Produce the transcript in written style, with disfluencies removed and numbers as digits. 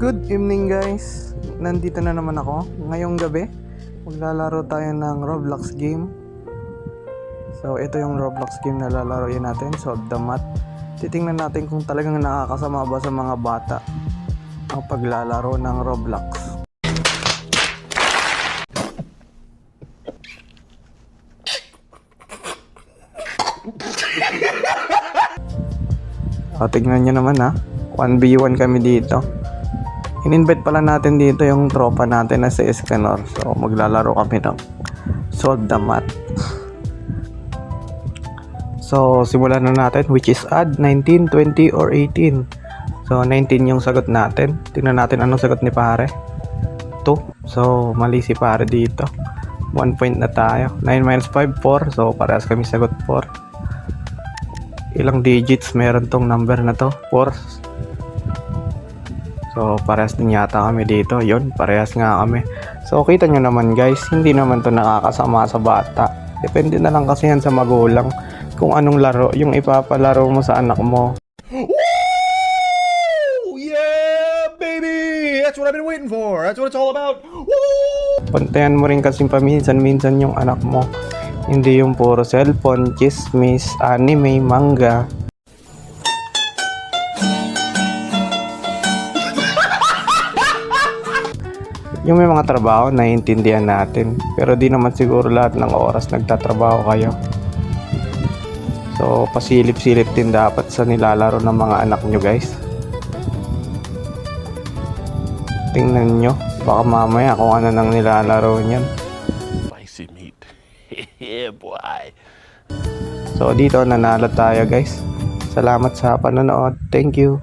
Good evening guys, nandito na naman ako. Ngayong gabi, maglalaro tayo ng Roblox game. So ito yung Roblox game na lalaroin natin, Solve the Math. Titingnan natin kung talagang nakakasama ba sa mga bata ang paglalaro ng Roblox. So tignan nyo naman ha, 1v1 kami dito. In-invite pala natin dito yung tropa natin na si Escanor. So maglalaro kami ng Solve the Math. So simulan na natin, which is add 19, 20, or 18. So 19 yung sagot natin. Tingnan natin anong sagot ni pare. 2. So mali si pare dito. 1 point na tayo. 9 minus 5, 4. So parehas kami sagot 4. Ilang digits meron tong number na to? 4. So parehas din yata kami dito. Yun, parehas nga kami. So kita nyo naman guys, hindi naman to nakakasama sa bata. Depende na lang kasi yan sa magulang kung anong laro yung ipapalaro mo sa anak mo. Woo! Yeah, baby! That's what I've been waiting for. That's what it's all about. Woo! Pantayan mo rin kasi paminsan-minsan yung anak mo. Hindi yung puro cellphone, chismis, anime, manga. Yung may mga trabaho, naiintindihan natin. Pero di naman siguro lahat ng oras nagtatrabaho kayo. So, pasilip-silip din dapat sa nilalaro ng mga anak nyo guys. Tingnan nyo, baka mamaya kung ano nang nilalaro nyan. Spicy meat. Yeah, boy. So, dito nanalo tayo guys. Salamat sa panonood. Thank you.